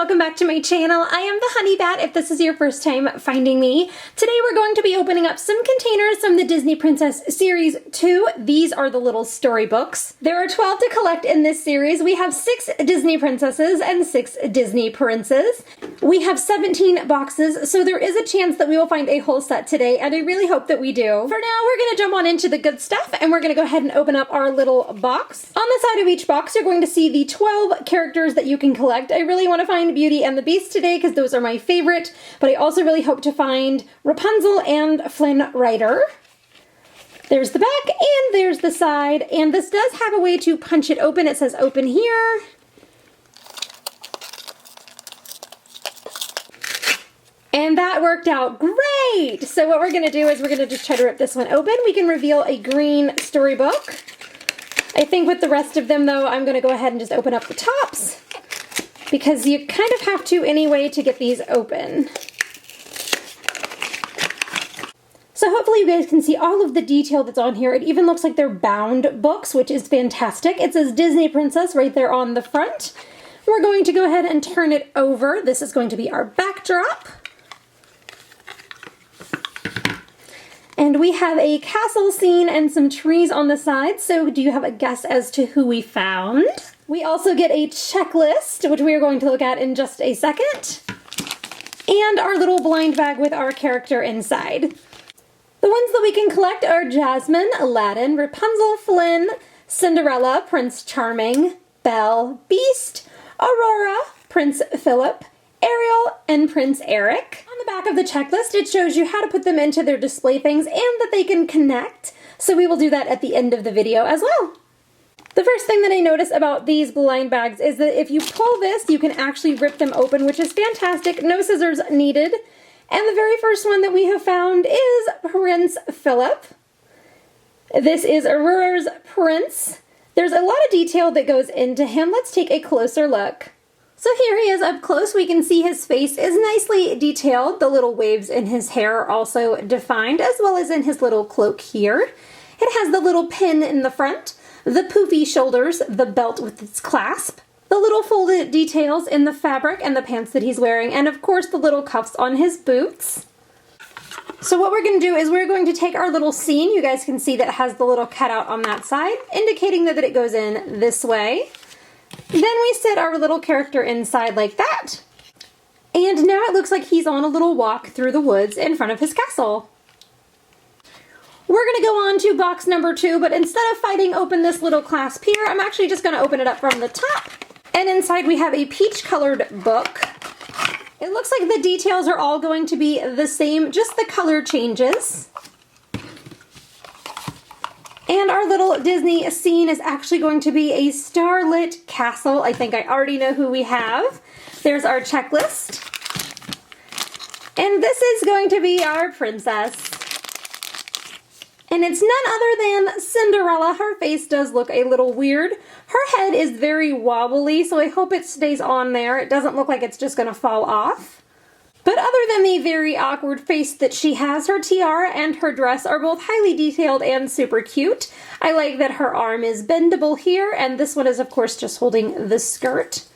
welcome back to my channel. I am the Honey Bat if this is your first time finding me. Today we're going to be opening up some containers from the Disney Princess Series 2. These are the little storybooks. There are 12 to collect in this series. We have 6 Disney princesses and 6 Disney princes. We have 17 boxes, so there is a chance that we will find a whole set today, and I really hope that we do. For now, we're going to jump on into the good stuff, and we're going to go ahead and open up our little box. On the side of each box, you're going to see the 12 characters that you can collect. I really want to find Beauty and the Beast today because those are my favorite, but I also really hope to find Rapunzel and Flynn Rider. There's the back and there's the side, and this does have a way to punch it open. It says open here. And that worked out great! So what we're going to do is we're going to just try to rip this one open. We can reveal a green storybook. I think with the rest of them though, I'm going to go ahead and just open up the tops, because you kind of have to anyway to get these open. So hopefully you guys can see all of the detail that's on here. It even looks like they're bound books, which is fantastic. It says Disney Princess right there on the front. We're going to go ahead and turn it over. This is going to be our backdrop. And we have a castle scene and some trees on the side. So do you have a guess as to who we found? We also get a checklist, which we are going to look at in just a second. And our little blind bag with our character inside. The ones that we can collect are Jasmine, Aladdin, Rapunzel, Flynn, Cinderella, Prince Charming, Belle, Beast, Aurora, Prince Philip, Ariel, and Prince Eric. On the back of the checklist, it shows you how to put them into their display things and that they can connect. So we will do that at the end of the video as well. The first thing that I notice about these blind bags is that if you pull this, you can actually rip them open, which is fantastic. No scissors needed. And the very first one that we have found is Prince Philip. This is Aurora's prince. There's a lot of detail that goes into him. Let's take a closer look. So here he is up close. We can see his face is nicely detailed. The little waves in his hair are also defined, as well as in his little cloak here. It has the little pin in the front, the poofy shoulders, the belt with its clasp, the little folded details in the fabric and the pants that he's wearing, and of course the little cuffs on his boots. So what we're going to do is we're going to take our little scene. You guys can see that it has the little cutout on that side, indicating that it goes in this way. Then we sit our little character inside like that. And now it looks like he's on a little walk through the woods in front of his castle. We're going to go on to box number 2, but instead of fighting open this little clasp here, I'm actually just going to open it up from the top. And inside we have a peach-colored book. It looks like the details are all going to be the same, just the color changes. And our little Disney scene is actually going to be a starlit castle. I think I already know who we have. There's our checklist. And this is going to be our princess. And it's none other than Cinderella. Her face does look a little weird. Her head is very wobbly, so I hope it stays on there. It doesn't look like it's just going to fall off. But other than the very awkward face that she has, her tiara and her dress are both highly detailed and super cute. I like that her arm is bendable here, and this one is of course just holding the skirt.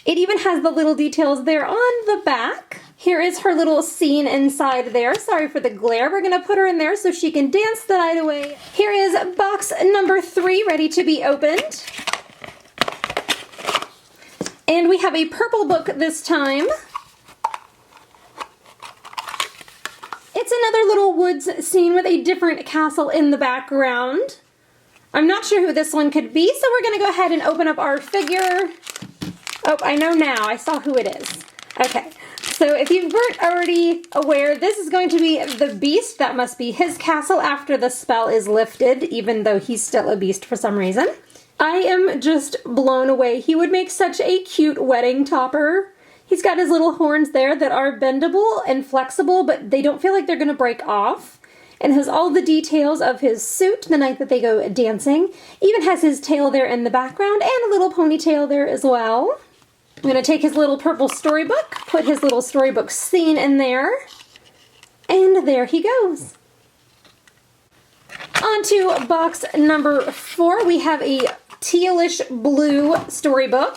It even has the little details there on the back. Here is her little scene inside there. Sorry for the glare. We're going to put her in there so she can dance the night away. Here is box number 3 ready to be opened. And we have a purple book this time. It's another little woods scene with a different castle in the background. I'm not sure who this one could be, so we're going to go ahead and open up our figure. Oh, I know now. I saw who it is. Okay, so if you weren't already aware, this is going to be the Beast. That must be his castle after the spell is lifted, even though he's still a beast for some reason. I am just blown away. He would make such a cute wedding topper. He's got his little horns there that are bendable and flexible, but they don't feel like they're going to break off. And has all the details of his suit the night that they go dancing. Even has his tail there in the background and a little ponytail there as well. I'm going to take his little purple storybook, put his little storybook scene in there, and there he goes. On to box number 4, we have a tealish blue storybook.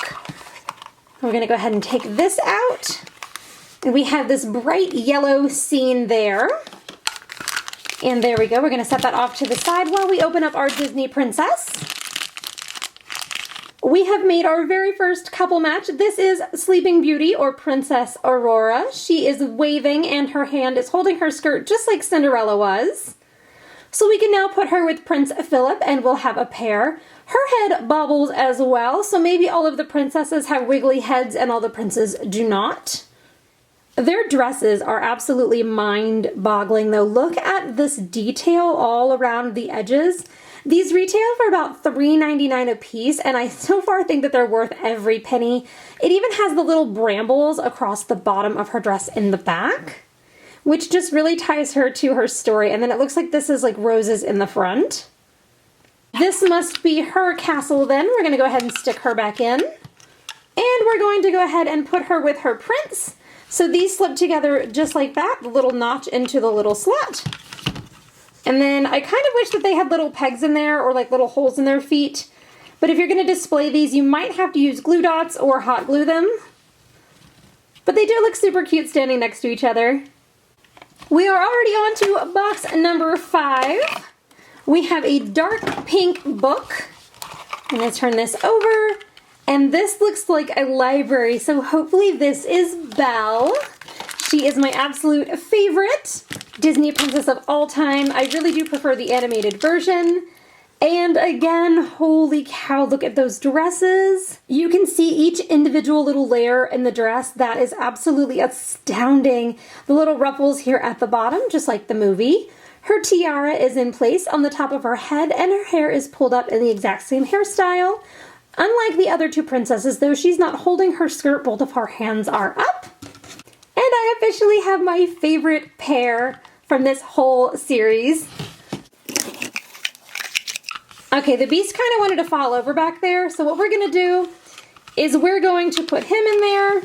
We're gonna go ahead and take this out. And we have this bright yellow scene there. And there we go. We're gonna set that off to the side while we open up our Disney Princess. We have made our very first couple match. This is Sleeping Beauty, or Princess Aurora. She is waving and her hand is holding her skirt just like Cinderella was. So we can now put her with Prince Philip and we'll have a pair. Her head bobbles as well, so maybe all of the princesses have wiggly heads and all the princes do not. Their dresses are absolutely mind-boggling though. Look at this detail all around the edges. These retail for about $3.99 a piece, and I so far think that they're worth every penny. It even has the little brambles across the bottom of her dress in the back, which just really ties her to her story. And then it looks like this is like roses in the front. This must be her castle then. We're going to go ahead and stick her back in. And we're going to go ahead and put her with her prince. So these slip together just like that, the little notch into the little slot. And then I kind of wish that they had little pegs in there or like little holes in their feet. But if you're going to display these, you might have to use glue dots or hot glue them. But they do look super cute standing next to each other. We are already on to box number 5. We have a dark pink book. I'm going to turn this over. And this looks like a library, so hopefully this is Belle. She is my absolute favorite Disney princess of all time. I really do prefer the animated version. And again, holy cow, look at those dresses. You can see each individual little layer in the dress. That is absolutely astounding. The little ruffles here at the bottom, just like the movie. Her tiara is in place on the top of her head, and her hair is pulled up in the exact same hairstyle. Unlike the other two princesses, though, she's not holding her skirt, both of her hands are up. And I officially have my favorite pair from this whole series. Okay, the beast kind of wanted to fall over back there, so what we're going to do is we're going to put him in there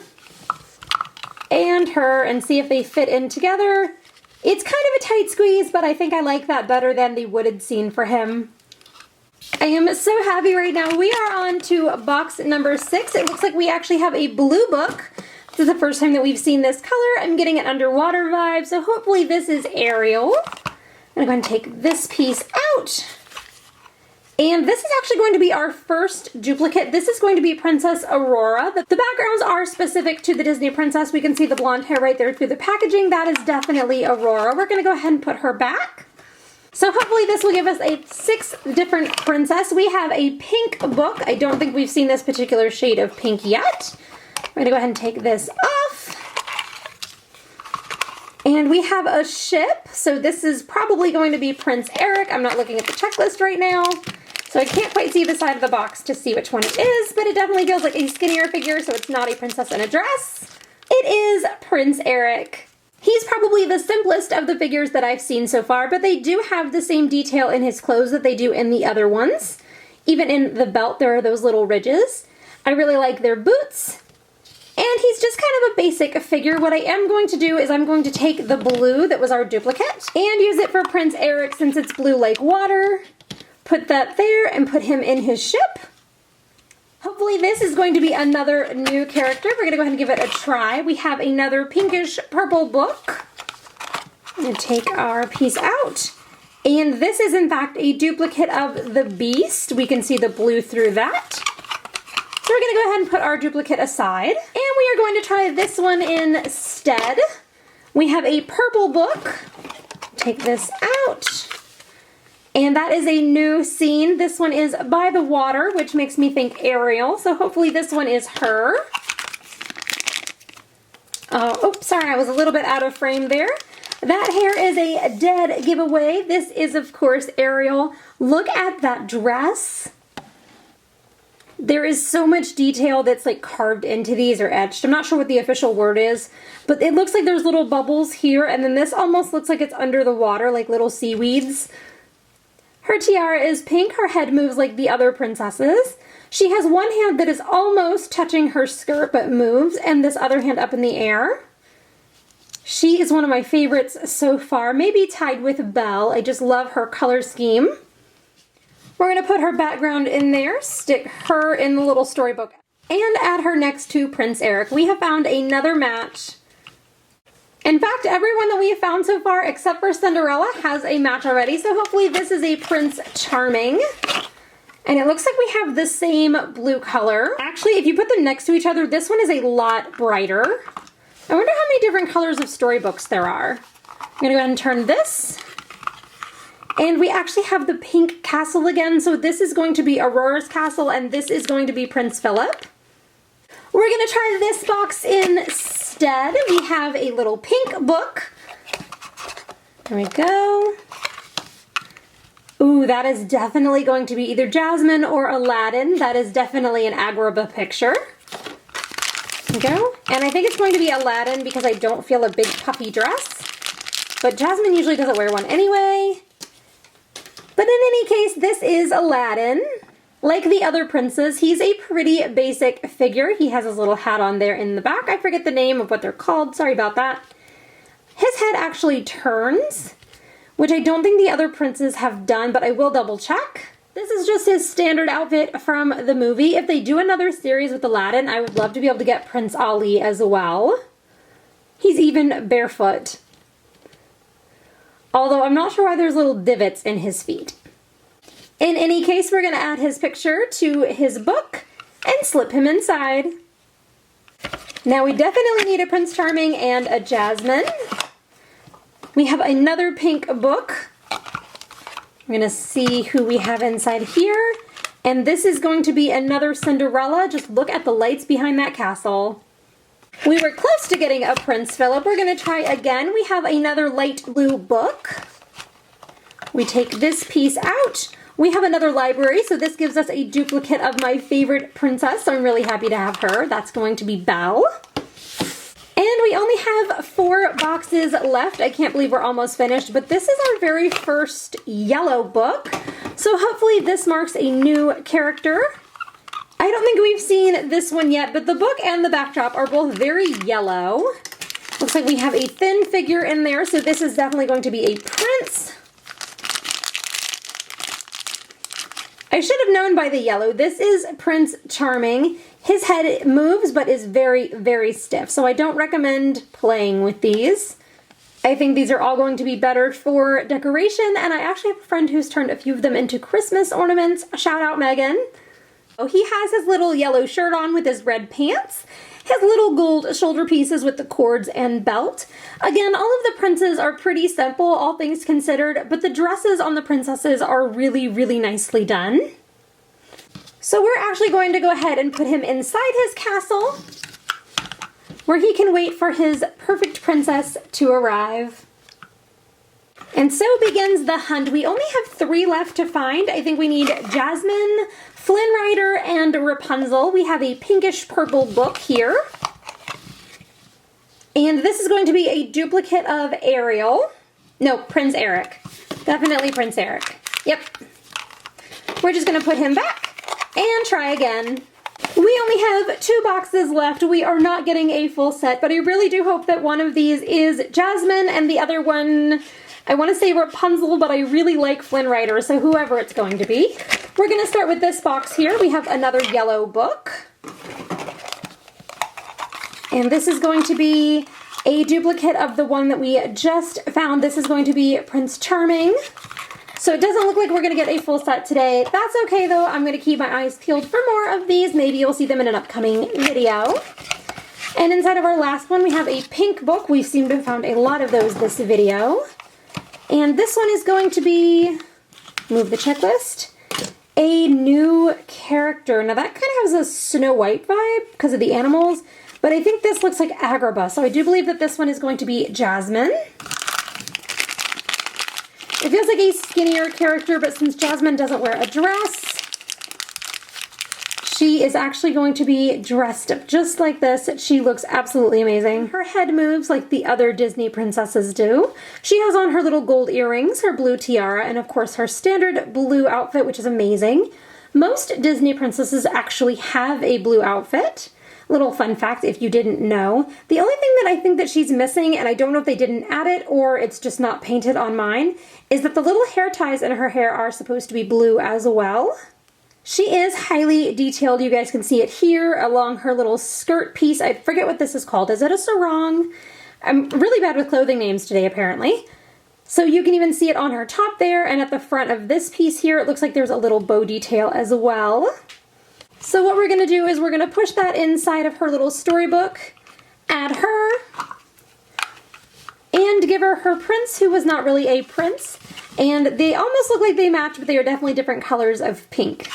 and her and see if they fit in together. It's kind of a tight squeeze, but I think I like that better than the wooded scene for him. I am so happy right now. We are on to box number 6. It looks like we actually have a blue book. This is the first time that we've seen this color. I'm getting an underwater vibe, so hopefully this is Ariel. I'm going to take this piece out. And this is actually going to be our first duplicate. This is going to be Princess Aurora. The backgrounds are specific to the Disney princess. We can see the blonde hair right there through the packaging. That is definitely Aurora. We're going to go ahead and put her back. So hopefully this will give us a 6 different princess. We have a pink book. I don't think we've seen this particular shade of pink yet. I'm going to go ahead and take this off. And we have a ship. So this is probably going to be Prince Eric. I'm not looking at the checklist right now, so I can't quite see the side of the box to see which one it is, but it definitely feels like a skinnier figure, so it's not a princess in a dress. It is Prince Eric. He's probably the simplest of the figures that I've seen so far, but they do have the same detail in his clothes that they do in the other ones. Even in the belt, there are those little ridges. I really like their boots. And he's just kind of a basic figure. What I am going to do is I'm going to take the blue that was our duplicate and use it for Prince Eric since it's blue like water. Put that there and put him in his ship. Hopefully this is going to be another new character. We're going to go ahead and give it a try. We have another pinkish purple book. I'm going to take our piece out. And this is in fact a duplicate of the Beast. We can see the blue through that. So we're going to go ahead and put our duplicate aside. And we are going to try this one instead. We have a purple book. Take this out. And that is a new scene. This one is by the water, which makes me think Ariel. So hopefully this one is her. Oops, sorry, I was a little bit out of frame there. That hair is a dead giveaway. This is, of course, Ariel. Look at that dress. There is so much detail that's like carved into these or etched. I'm not sure what the official word is, but it looks like there's little bubbles here, and then this almost looks like it's under the water, like little seaweeds. Her tiara is pink. Her head moves like the other princesses. She has one hand that is almost touching her skirt but moves, and this other hand up in the air. She is one of my favorites so far, maybe tied with Belle. I just love her color scheme. We're going to put her background in there, stick her in the little storybook. and add her next to Prince Eric. We have found another match. In fact, everyone that we have found so far, except for Cinderella, has a match already. So hopefully this is a Prince Charming. And it looks like we have the same blue color. Actually, if you put them next to each other, this one is a lot brighter. I wonder how many different colors of storybooks there are. I'm gonna go ahead and turn this. And we actually have the pink castle again. So this is going to be Aurora's castle, and this is going to be Prince Philip. We're gonna try this box instead. We have a little pink book. There we go. Ooh, that is definitely going to be either Jasmine or Aladdin. That is definitely an Agrabah picture. There we go. And I think it's going to be Aladdin because I don't feel a big puffy dress. But Jasmine usually doesn't wear one anyway. But in any case, this is Aladdin. Like the other princes, he's a pretty basic figure. He has his little hat on there in the back. I forget the name of what they're called. Sorry about that. His head actually turns, which I don't think the other princes have done, but I will double check. This is just his standard outfit from the movie. If they do another series with Aladdin, I would love to be able to get Prince Ali as well. He's even barefoot. Although I'm not sure why there's little divots in his feet. In any case, we're going to add his picture to his book and slip him inside. Now we definitely need a Prince Charming and a Jasmine. We have another pink book. We're going to see who we have inside here. And this is going to be another Cinderella. Just look at the lights behind that castle. We were close to getting a Prince Philip. We're going to try again. We have another light blue book. We take this piece out. We have another library, so this gives us a duplicate of my favorite princess, so I'm really happy to have her. That's going to be Belle. And we only have 4 boxes left. I can't believe we're almost finished, but this is our very first yellow book. So hopefully this marks a new character. I don't think we've seen this one yet, but the book and the backdrop are both very yellow. Looks like we have a thin figure in there, so this is definitely going to be a prince. I should have known by the yellow. This is Prince Charming. His head moves but is very, very stiff, so I don't recommend playing with these. I think these are all going to be better for decoration, and I actually have a friend who's turned a few of them into Christmas ornaments. Shout out Megan. Oh, he has his little yellow shirt on with his red pants, his little gold shoulder pieces with the cords and belt. Again, all of the princes are pretty simple, all things considered, but the dresses on the princesses are really, really nicely done. So we're actually going to go ahead and put him inside his castle, where he can wait for his perfect princess to arrive. And so begins the hunt. We only have 3 left to find. I think we need Jasmine, Flynn Rider, and Rapunzel. We have a pinkish purple book here. And this is going to be a duplicate of Ariel. No, Prince Eric. Definitely Prince Eric. Yep. We're just going to put him back and try again. We only have 2 boxes left. We are not getting a full set, but I really do hope that one of these is Jasmine and the other one, I want to say Rapunzel, but I really like Flynn Rider, so whoever it's going to be. We're going to start with this box here. We have another yellow book. And this is going to be a duplicate of the one that we just found. This is going to be Prince Charming. So it doesn't look like we're going to get a full set today. That's okay though. I'm going to keep my eyes peeled for more of these. Maybe you'll see them in an upcoming video. And inside of our last one, we have a pink book. We seem to have found a lot of those this video. And this one is going to be, move the checklist, a new character. Now that kind of has a Snow White vibe because of the animals, but I think this looks like Agrabah. So I do believe that this one is going to be Jasmine. It feels like a skinnier character, but since Jasmine doesn't wear a dress, she is actually going to be dressed up just like this. She looks absolutely amazing. Her head moves like the other Disney princesses do. She has on her little gold earrings, her blue tiara, and of course her standard blue outfit, which is amazing. Most Disney princesses actually have a blue outfit. Little fun fact if you didn't know. The only thing that I think that she's missing, and I don't know if they didn't add it or it's just not painted on mine, is that the little hair ties in her hair are supposed to be blue as well. She is highly detailed. You guys can see it here along her little skirt piece. I forget what this is called. Is it a sarong? I'm really bad with clothing names today, apparently. So you can even see it on her top there, and at the front of this piece here, it looks like there's a little bow detail as well. So what we're gonna do is we're gonna push that inside of her little storybook, add her, and give her her prince, who was not really a prince. And they almost look like they match, but they are definitely different colors of pink.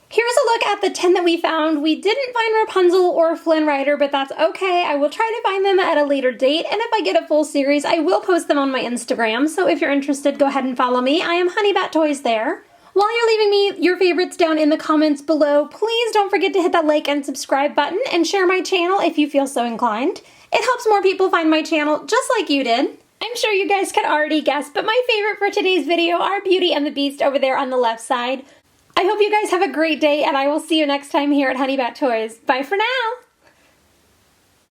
Here's a look at the 10 that we found. We didn't find Rapunzel or Flynn Rider, but that's okay. I will try to find them at a later date, and if I get a full series, I will post them on my Instagram. So if you're interested, go ahead and follow me. I am Honeybat Toys there. While you're leaving me your favorites down in the comments below, please don't forget to hit that like and subscribe button and share my channel if you feel so inclined. It helps more people find my channel just like you did. I'm sure you guys can already guess, but my favorite for today's video are Beauty and the Beast over there on the left side. I hope you guys have a great day, and I will see you next time here at Honeybat Toys. Bye for now!